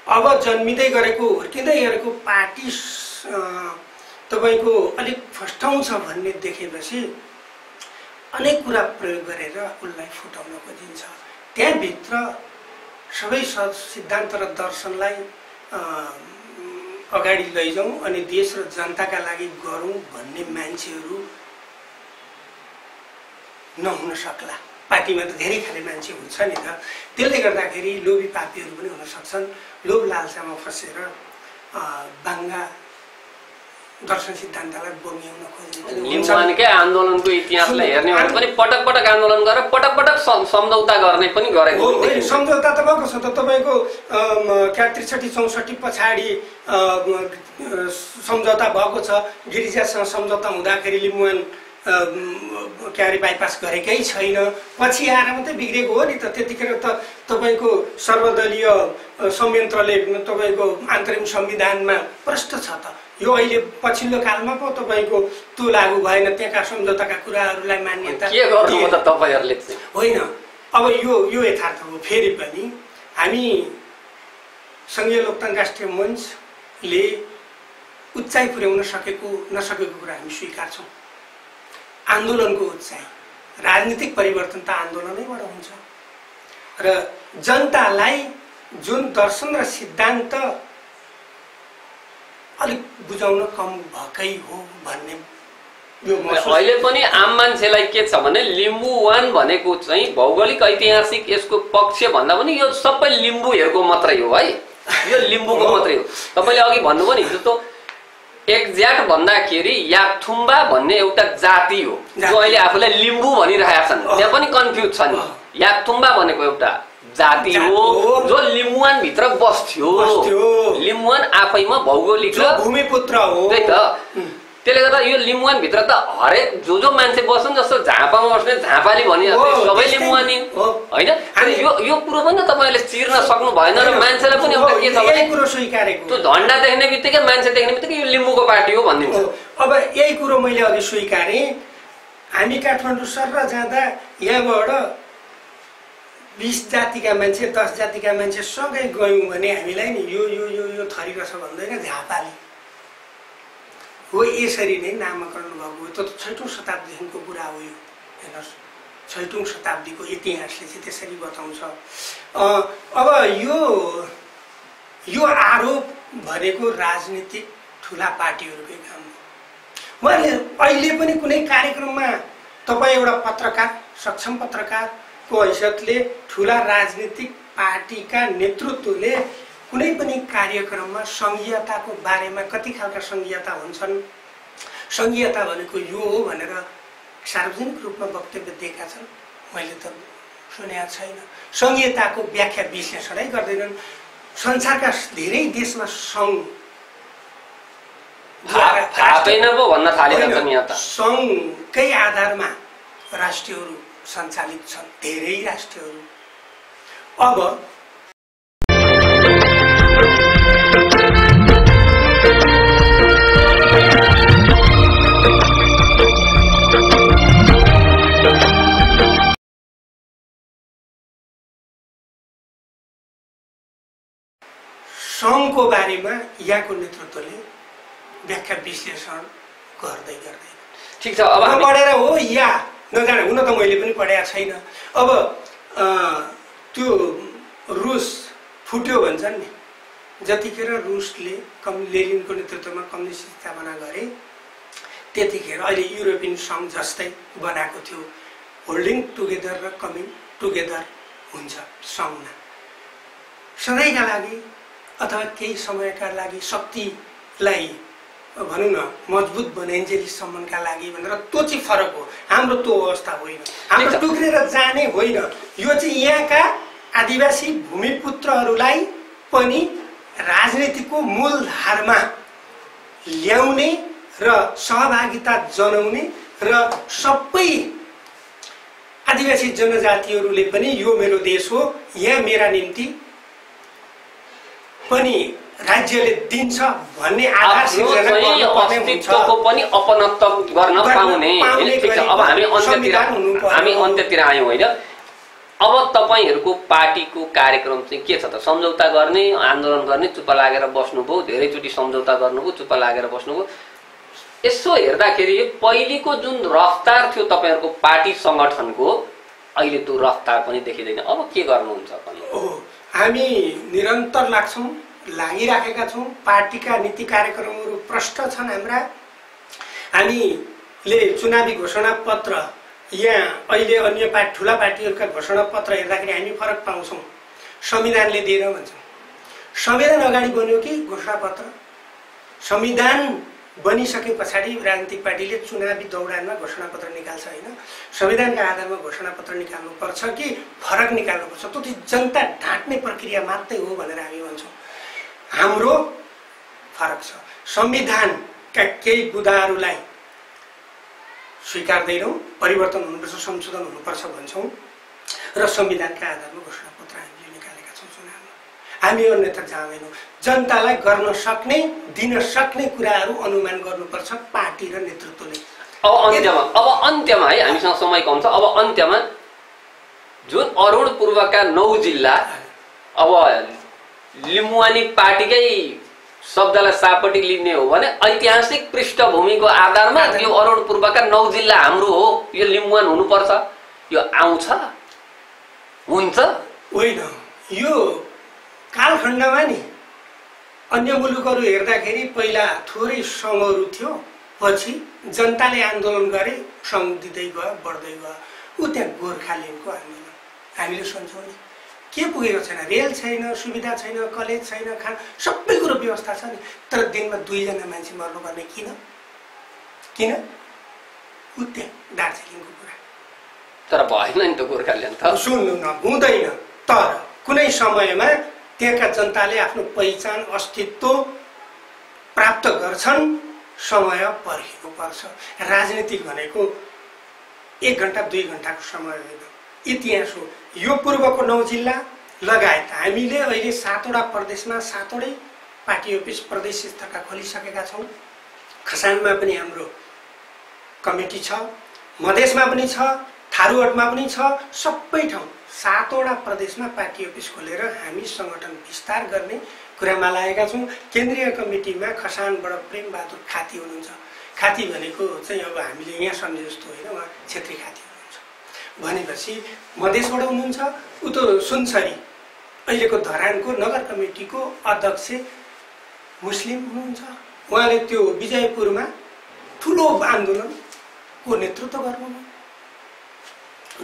अब जन्मिँदै गरेको हुर्किँदै गरेको पार्टी तपाईँको अलिक फस्टाउँछ भन्ने देखेपछि अनेक कुरा प्रयोग गरेर उसलाई फुटाउन खोजिन्छ। त्यहाँभित्र सबै सिद्धान्त र दर्शनलाई अगाडि लैजाउँ अनि देश र जनताका लागि गरौँ भन्ने मान्छेहरू नहुन सक्ला। पार्टीमा त धेरै खाले मान्छे हुन्छ नि त। त्यसले गर्दाखेरि लोभी पापीहरू पनि हुन सक्छन्। लोभ लालसामा फसेर बाङ्गा दर्शन सिद्धान्तलाई बङ्ग्याउन खोज्ने। लिम्बुवानकै आन्दोलनको इतिहासलाई हेर्ने हो भने पटक पटक आन्दोलन गरेर पटक पटक सम्झौता गर्ने पनि गरेको हो। सम्झौता त भएको छ त, तपाईँको 63-64 पछाडि सम्झौता भएको छ। गिरिजासँग सम्झौता हुँदाखेरि लिम्बुवान के अरे बाइपास गरेकै छैन, पछि आएर मात्रै बिग्रेको हो नि त। त्यतिखेर त तपाईँको सर्वदलीय संयन्त्रले तपाईँको अन्तरिम संविधानमा प्रष्ट छ त। यो अहिले पछिल्लो कालमा पो तपाईँको त्यो लागू भएन, त्यहाँका सम्झौताका कुराहरूलाई मान्यता के गर्नु त तपाईँहरूले चाहिँ? होइन, अब यो यथार्थ हो। फेरि पनि हामी सङ्घीय लोकतन्त्र राष्ट्रिय मञ्चले उचाइ पुर्याउन नसकेको कुरा हामी स्वीकार्छौँ। आन्दोलनको उचाइ, राजनीतिक परिवर्तन त आन्दोलनैबाट हुन्छ र जनतालाई जुन दर्शन र सिद्धान्त अलिक बुझाउन कम भएकै हो भन्ने यो अहिले पनि आम मान्छेलाई के छ भने लिम्बुवान भनेको चाहिँ भौगोलिक ऐतिहासिक यसको पक्ष भन्दा पनि यो सबै लिम्बूहरूको मात्रै हो है, यो लिम्बूको मात्रै हो। तपाईँले अघि भन्नुभयो नि जस्तो एक्ज्याक्ट भन्दाखेरि याकथुम्बा भन्ने एउटा जाति हो जो अहिले आफूलाई लिम्बू भनिरहेका छन्, त्यहाँ पनि कन्फ्युज छ नि। याकथुम्बा भनेको एउटा जाति हो जो लिम्बुवान भित्र बस्थ्यो। लिम्बुवान आफैमा भौगोलिक र भूमिपुत्र हो। त्यही त, त्यसले गर्दा यो लिम्बुवान भित्र त हरेक जो मान्छे बस्छन्, जस्तो झापामा बस्ने झापाली भनिहाल्छ सबै लिम्बुवानी होइन। यो कुरो पनि तपाईँले चिर्न सक्नु भएन र मान्छेलाई पनि एउटा के छ भने कुरो स्वीकारेको, त्यो झन्डा देख्ने बित्तिकै मान्छे देख्ने बित्तिकै यो लिम्बूको पार्टी हो भनिदिन्छ। अब यही कुरो मैले अघि स्वीकारेँ। हामी काठमाडौँ सर जाँदा यहाँबाट 20 जातिका मान्छे 10 जातिका मान्छे सँगै गयौँ भने हामीलाई नि यो थरी कसो भन्दैन, झापाली हो। यसरी नै नामाकरण भएको हो। त्यो 6औं शताब्दीदेखिको कुरा हो यो। हेर्नुहोस्, 6औं शताब्दीको इतिहासले चाहिँ त्यसरी बताउँछ। अब यो आरोप भनेको राजनीतिक ठुला पार्टीहरूकै काम हो। मैले अहिले पनि कुनै कार्यक्रममा तपाईँ एउटा पत्रकार, सक्षम पत्रकारको हैसियतले ठुला राजनीतिक पार्टीका नेतृत्वले कुनै पनि कार्यक्रममा सङ्घीयताको बारेमा कति खालका सङ्घीयता हुन्छन्, सङ्घीयता भनेको यो हो भनेर सार्वजनिक रूपमा वक्तव्य दिएका छन्, मैले त सुनेको छैन। सङ्घीयताको व्याख्या विश्लेषणै गर्दैनन्। संसारका धेरै देशमा सङ्घकै आधारमा राष्ट्रहरू सञ्चालित छन्, धेरै राष्ट्रहरू। अब सङ्घको बारेमा यहाँको नेतृत्वले व्याख्या विश्लेषण गर्दैन। ठिक छ, अब पढेर हो या नजाने, हुन त मैले पनि पढेको छैन। अब त्यो रुस फुट्यो भन्छन् नि, जतिखेर रुसले लेनिनको नेतृत्वमा कम्युनिस्ट स्थापना गरे त्यतिखेर अहिले युरोपियन सङ्घ जस्तै बनाएको थियो। होल्डिङ टुगेदर र कमिङ टुगेदर हुन्छ सङ्घमा, सधैँका लागि अथवा केही समयका लागि शक्तिलाई भनौँ न मजबुत बनाइन्जेलीसम्मका लागि भनेर त्यो चाहिँ फरक हो। हाम्रो त्यो अवस्था होइन, हाम्रो टुक्रेर जाने होइन। यो चाहिँ यहाँका आदिवासी भूमिपुत्रहरूलाई पनि राजनीतिको मूलधारमा ल्याउने र सहभागिता जनाउने र सबै आदिवासी जनजातिहरूले पनि यो मेरो देश हो, यहाँ मेरा निम्ति पनि राज्यले दिन्छ भन्ने आधार सिर्जना अस्तित्वको पनि अपनत्व गर्न पाउने। ठिक छ, अब हामी अन्त्यतिर आयौँ होइन। अब तपाईँहरूको पार्टीको कार्यक्रम चाहिँ के छ त? सम्झौता गर्ने, आन्दोलन गर्ने, चुप्प लागेर बस्नुभयो, धेरैचोटि सम्झौता गर्नुभयो, चुप्प लागेर बस्नुभयो। यसो हेर्दाखेरि पहिलेको जुन रफ्तार थियो तपाईँहरूको पार्टी सङ्गठनको, अहिले त्यो रफ्तार पनि देखिँदैन। अब के गर्नुहुन्छ पनि? हामी निरन्तर लागिराखेका छौँ। पार्टीका नीति कार्यक्रमहरू प्रष्ट छन् हाम्रा। हामीले चुनावी घोषणा पत्र, यहाँ अहिले अन्य ठुला पार्टीहरूका घोषणा पत्र हेर्दाखेरि हामी फरक पाउँछौँ। संविधानले दिएर भन्छौँ, संविधान अगाडि बन्यो कि घोषणा पत्र? संविधान बनिसके पछाडि राजनीतिक पार्टीले चुनावी दौडानमा घोषणा पत्र निकाल्छ होइन। संविधानका आधारमा घोषणा पत्र निकाल्नु पर्छ कि फरक निकाल्नुपर्छ? त्यो चाहिँ जनता ढाँट्ने प्रक्रिया मात्रै हो भनेर हामी भन्छौँ। हाम्रो फरक छ। संविधानका केही बुदाहरूलाई स्वीकार्दैनौँ, परिवर्तन हुनुपर्छ, संशोधन हुनुपर्छ भन्छौँ र संविधानका आधारमा घोषणापत्र हामीले निकालेका छौँ चुनावमा। हामी अन्यथा जाँदैनौँ। जनतालाई गर्न सक्ने, दिन सक्ने कुराहरू अनुमान गर्नुपर्छ पार्टी र नेतृत्वले। अब अन्त्यमा है, हामीसँग समय कम छ। अब अन्त्यमा जुन अरुण पूर्वका 9 जिल्ला अब लिम्बुवानी पार्टीकै शब्दलाई सापट्टि लिने हो भने ऐतिहासिक पृष्ठभूमिको आधारमा यो अरुण पूर्वका 9 जिल्ला हाम्रो हो, यो लिम्बुवान हुनुपर्छ, यो आउँछ हुन्छ होइन। यो कालखण्डमा नि अन्य मुलुकहरू हेर्दाखेरि पहिला थोरै सङ्घहरू थियो, पछि जनताले आन्दोलन गरे, सङ्घ दिँदै गयो, बढ्दै गयो। ऊ त्यहाँ गोर्खाल्यान्डको आन्दोलन हामीले सुन्छौँ नि, के पुगेको छैन, रेल छैन, सुविधा छैन, कलेज छैन, खान सबै कुरो व्यवस्था छ नि, तर दिनमा 2 जना मान्छे मर्नुपर्ने किन? ऊ त्यहाँ दार्जिलिङको कुरा। तर भएन नि त गोर्खाल्यान्ड त। सुन्नु न, हुँदैन। तर कुनै समयमा त्यहाँका जनताले आफ्नो पहिचान, अस्तित्व प्राप्त गर्छन्, समय पर्खिनुपर्छ। राजनीति भनेको 1 घण्टा 2 घण्टाको समय होइन, इतिहास हो। यो पूर्वको 9 जिल्ला लगायत हामीले अहिले 7वटा प्रदेशमा 7वटै पार्टी अफिस प्रदेश स्तरका खोलिसकेका छौँ। खसानमा पनि हाम्रो कमिटी छ, मधेसमा पनि छ, थारूहटमा पनि छ, सबै ठाउँ 7वटा प्रदेशमा पार्टी अफिस खोलेर हामी सङ्गठन विस्तार गर्ने कुरामा लागेका छौँ। केन्द्रीय कमिटीमा खसानबाट प्रेमबहादुर खाती हुनुहुन्छ। खाती भनेको चाहिँ अब हामीले यहाँ सम्झे जस्तो होइन, उहाँ क्षेत्री खाती हुनुहुन्छ। भनेपछि मधेसबाट हुनुहुन्छ, उतो सुनसरी अहिलेको धरानको नगर कमिटीको अध्यक्ष मुस्लिम हुनुहुन्छ। उहाँले त्यो विजयपुरमा ठुलो आन्दोलनको नेतृत्व गर्नुभयो।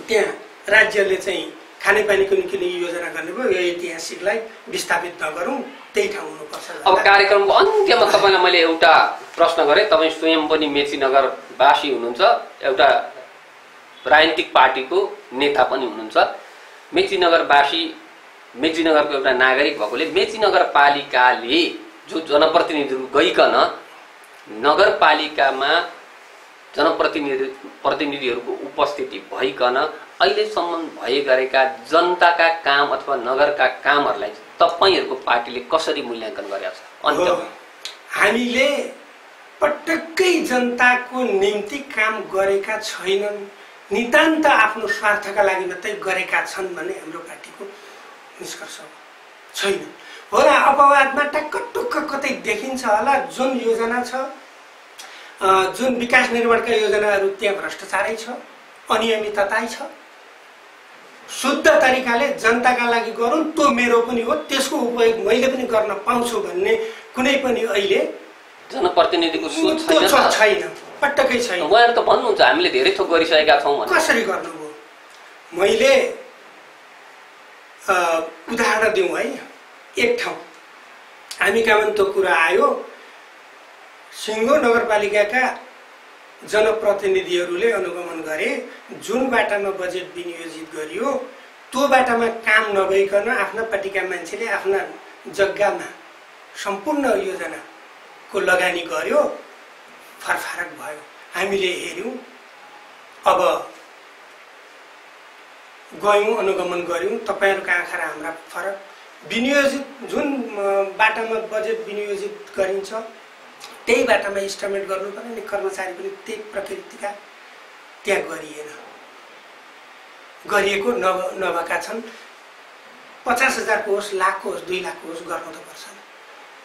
त्यहाँ राज्यले चाहिँ खानेपानीको निकै योजना गर्नुभयो। यो ऐतिहासिकलाई विस्थापित नगरौँ, त्यही ठाउँ हुनुपर्छ। अब कार्यक्रमको अन्त्यमा तपाईँलाई मैले एउटा प्रश्न गरेँ। तपाईँ स्वयं पनि मेचीनगरवासी हुनुहुन्छ, एउटा राजनीतिक पार्टीको नेता पनि हुनुहुन्छ। मेचीनगरवासी, मेचीनगरको एउटा नागरिक भएकोले मेची नगरपालिकाले जो जनप्रतिनिधिहरू गइकन नगरपालिकामा जनप्रतिनिधिहरूको उपस्थिति भइकन अहिलेसम्म भए गरेका जनताका काम अथवा नगरका कामहरूलाई तपाईँहरूको पार्टीले कसरी मूल्याङ्कन गरेको छ? हामीले पटक्कै जनताको निम्ति काम गरेका छैनन्, नितान्त आफ्नो स्वार्थका लागि मात्रै गरेका छन् भन्ने हाम्रो पार्टीको निष्कर्ष छैन। हो र अपवादमा टक्क टुक्क कतै देखिन्छ होला। जुन योजना छ, जुन विकास निर्माणका योजनाहरू त्यहाँ भ्रष्टाचारै छ, अनियमितताै छ। शुद्ध तरिकाले जनताका लागि गरौँ, त्यो मेरो पनि हो, त्यसको उपयोग मैले पनि गर्न पाउँछु भन्ने कुनै पनि अहिले जनप्रतिनिधिको सोच छैन, पटक्कै छैन। उहाँहरू त भन्नुहुन्छ हामीले धेरै थोक गरिसकेका छौँ। कसरी गर्नुभयो? मैले उदाहरण दिउँ है। एक ठाउँ हामी कहाँ त्यो कुरा आयो, सिङ्गो नगरपालिकाका जनप्रतिनिधिहरूले अनुगमन गरे, जुन बाटामा बजेट विनियोजित गरियो त्यो बाटामा काम नभइकन आफ्ना पार्टीका मान्छेले आफ्ना जग्गामा सम्पूर्ण योजनाको लगानी गर्यो, फरक भयो। हामीले हेऱ्यौँ, अब गयौँ, अनुगमन गऱ्यौँ, तपाईँहरूको आँखा र हाम्रा फरक। विनियोजित जुन बाटामा बजेट विनियोजित गरिन्छ त्यही बाटामा इस्टिमेट गर्नुपर्ने नि कर्मचारी पनि त्यही प्रकृतिका त्यहाँ गरिएन, गरिएको नभएका छन्। 50,000 को होस्, लाखको होस्, 2 लाखको होस्, गर्नु त पर्छ।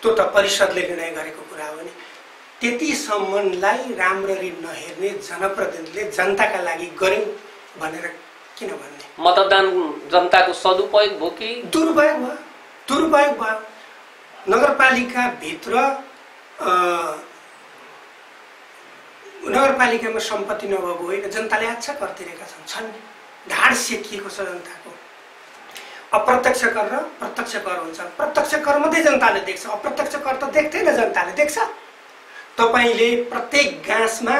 त्यो त परिषदले निर्णय गरेको कुरा हो नि। त्यति सम्मलाई राम्ररी नहेर्ने जनप्रतिनिधिले जनताका लागि गर्यौँ भनेर किन भन्ने? मतदान जनताको सदुपयोग भयो कि दुरुपयोग भयो? दुरुपयोग भयो। नगरपालिकाभित्र नगरपालिकामा सम्पत्ति नभएको होइन, जनताले अच्छा कर तिरेका छन्। ढाड सेकिएको छ जनताको। अप्रत्यक्ष कर र प्रत्यक्ष कर हुन्छ। प्रत्यक्ष कर मात्रै जनताले देख्छ, अप्रत्यक्ष कर त देख्दैन, जनताले देख्छ। तपाईँले प्रत्येक गाँसमा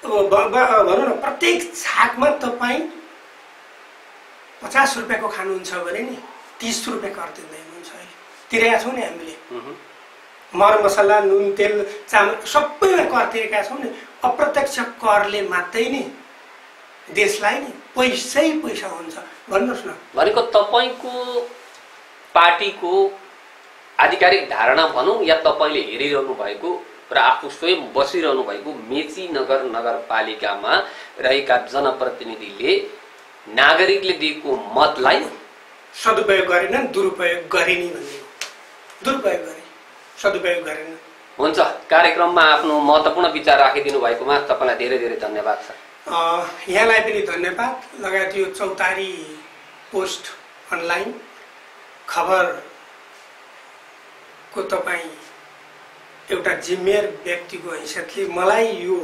भनौँ न, प्रत्येक छाकमा तपाईँ 50 रुपियाँको खानुहुन्छ भने नि 30 रुपियाँ कर तिर्दै हुनुहुन्छ। अहिले तिरेका छौँ नि हामीले। मर मसला, नुन, तेल, चामल सबैमा कर तिरेका छौँ नि। अप्रत्यक्ष करले मात्रै नै देशलाई नि पैसा हुन्छ भन्नुहोस् न। भनेको तपाईँको पार्टीको आधिकारिक धारणा भनौँ या तपाईँले हेरिरहनु भएको र आफू स्वयं बसिरहनु भएको मेची नगरपालिकामा रहेका जनप्रतिनिधिले नागरिकले दिएको मतलाई सदुपयोग गरेनन्, दुरुपयोग गरे नि भन्ने हो। दुरुपयोग गरे, सदुपयोग गरेन। हुन्छ, कार्यक्रममा आफ्नो महत्त्वपूर्ण विचार राखिदिनु भएकोमा तपाईँलाई धेरै धेरै धन्यवाद छ। यहाँलाई पनि धन्यवाद। लगायत यो चौतारी पोस्ट अनलाइन खबरको तपाईँ एउटा जिम्मेवार व्यक्तिको हैसियतले मलाई यो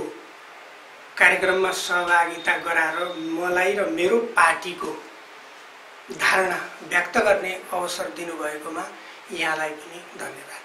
कार्यक्रममा सहभागिता गराएर मलाई र मेरो पार्टीको धारणा व्यक्त गर्ने अवसर दिनुभएकोमा यहाँलाई पनि धन्यवाद।